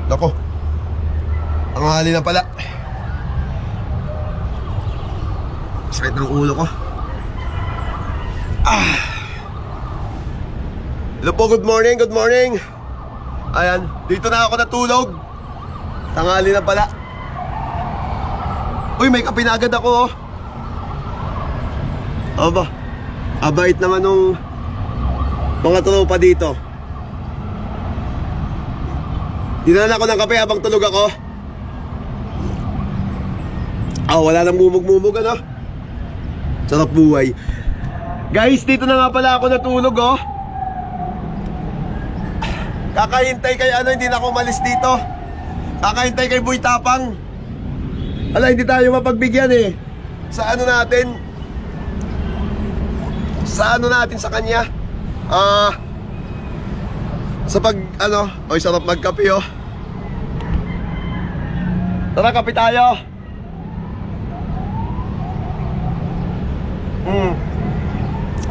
Nako, ang hali na pala. Sakit ng ulo ko. Hello po, good morning, good morning. Ayan, dito na ako natulog. Tanghali na pala. Uy, may kape na agad ako, oh. Aba, abait naman nung mga tropa dito. Dinala ako ng kape habang tulog ako. Wala nang mumug-mumug, ano? Sarap buhay. Guys, dito na nga pala ako natulog, oh. Kakahintay kay hindi na ako umalis dito. Kakahintay kay Boy Tapang. Hindi tayo mapagbigyan eh. Sa ano natin? Sa kanya. Sa oy, sarap magkape, oh. Tara, kape tayo.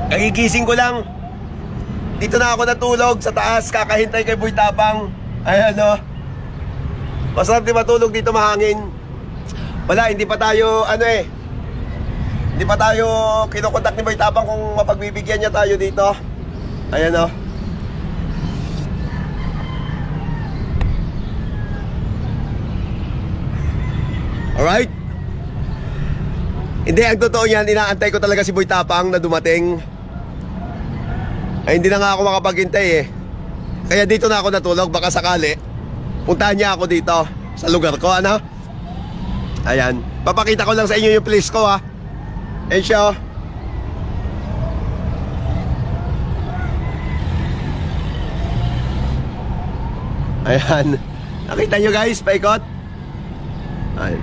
Kagigising ko lang. Dito na ako natulog sa taas, kakahintay kay Boy Tapang. Ayan, oh. Masarap di matulog dito, mahangin. Wala, hindi pa tayo, hindi pa tayo kinukontak ni Boy Tapang kung mapagbibigyan niya tayo dito. Ayan, oh. Alright. Hindi, ang totoo yan, inaantay ko talaga si Boy Tapang na dumating. Hindi na nga ako makapaghintay eh. Kaya dito na ako natulog, baka sakali puntahan niya ako dito sa lugar ko, ano? Ayan, papakita ko lang sa inyo yung place ko, ha. Ayan siya, oh. Ayan, nakita nyo guys, paikot. Ayan.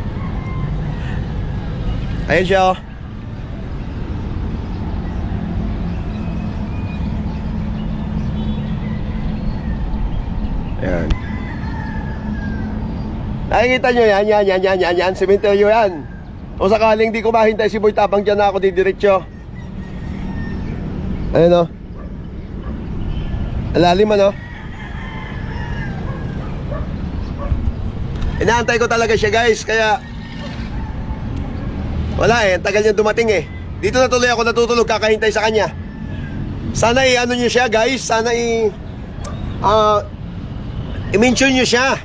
Ayan siya, oh. Ayan. Nakikita nyo yan, sementeryo yan. O sakaling di ko mahintay si Boy Tapang, dyan na ako didiretso. Ayan, o. Alalim, ano. Inaantay ko talaga siya guys, kaya wala eh, tagal niya dumating eh. Dito na tuloy ako natutulog, kakahintay sa kanya. Sana ano nyo siya guys, sana i-mention nyo siya.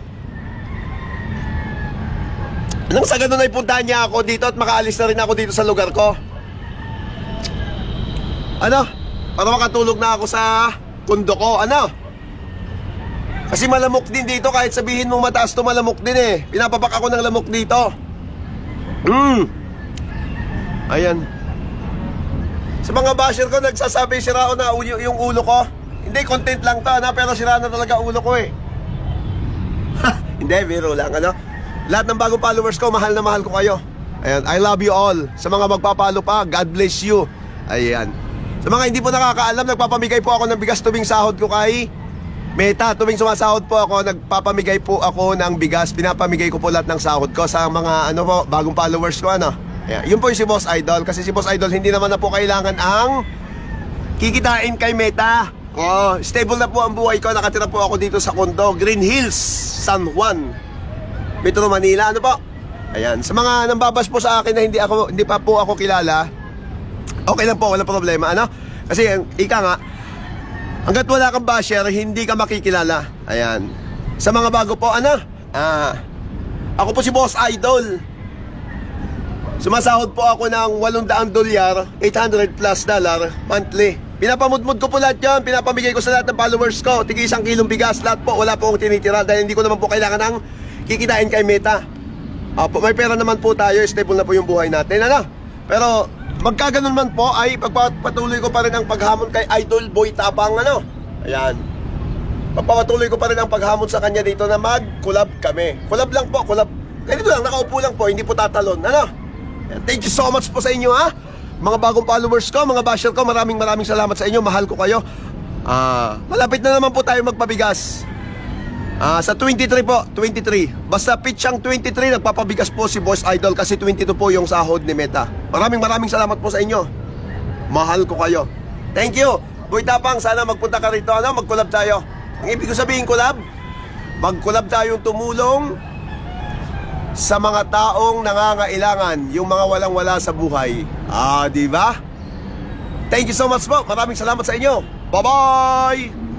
Nang sa ganun ay puntahan niya ako dito at makaalis na rin ako dito sa lugar ko. Ano? Para makatulog na ako sa kundo ko, ano? Kasi malamok din dito, kahit sabihin mong mataas to, malamok din eh. Pinapapak ako ng lamok dito. Ayan. Sa mga basher ko, nagsasabi sira na yung ulo ko. Hindi, content lang to, pero sira na talaga ulo ko eh. Hindi, biro lang, ano? Lahat ng bagong followers ko, mahal na mahal ko kayo. Ayan, I love you all. Sa mga magpapalo pa, God bless you. Ayan. Sa mga hindi po nakakaalam, nagpapamigay po ako ng bigas tuwing sahod ko kay Meta. Tuwing sumasahod po ako, nagpapamigay po ako ng bigas. Pinapamigay ko po lahat ng sahod ko sa mga bagong followers ko, ano. Ayan. Yun po yung si Boss Idol. Kasi si Boss Idol, hindi naman na po kailangan ang kikitain kay Meta. Stable na po ang buhay ko. Nakatira po ako dito sa condo, Green Hills, San Juan, Metro Manila, ano po? Ayan, sa mga nambabas po sa akin na hindi pa po ako kilala, okay lang po, walang problema, ano? Kasi ika nga, hanggat wala kang basher, hindi ka makikilala. Ayan. Sa mga bago po, ako po si Boss Idol. Sumasahod po ako ng $800 plus monthly. Pinapamudmud ko po lahat yan. Pinapamigay ko sa lahat ng followers ko. Tigi 1 kilong bigas, lahat po. Wala po akong tinitira dahil hindi ko naman po kailangan ng kikitain kay Meta. May pera naman po tayo, stable na po yung buhay natin, ano? Pero magkaganon man po ay pagpapatuloy ko pa rin ang paghamon kay Idol Boy Tapang, ano? Ayan. Pagpapatuloy ko pa rin ang paghamon sa kanya dito na mag-collab kami. Collab lang po, collab. Ganito lang, nakaupo lang po, hindi po tatalon, ano? Thank you so much po sa inyo, ha? Mga bagong followers ko, mga basher ko, maraming salamat sa inyo, mahal ko kayo. Malapit na naman po tayo magpabigas. Sa 23 po, 23. Basta pitchang 23, nagpapabigas po si Boss Idol kasi 22 po yung sahod ni Meta. Maraming salamat po sa inyo. Mahal ko kayo. Thank you. Boy Tapang, sana magpunta ka rito, ano? Mag-collab tayo. Ang ibig ko sabihin, collab? Mag-collab tayong tumulong sa mga taong nangangailangan, yung mga walang-wala sa buhay. Di ba? Thank you so much po. Maraming salamat sa inyo. Bye-bye!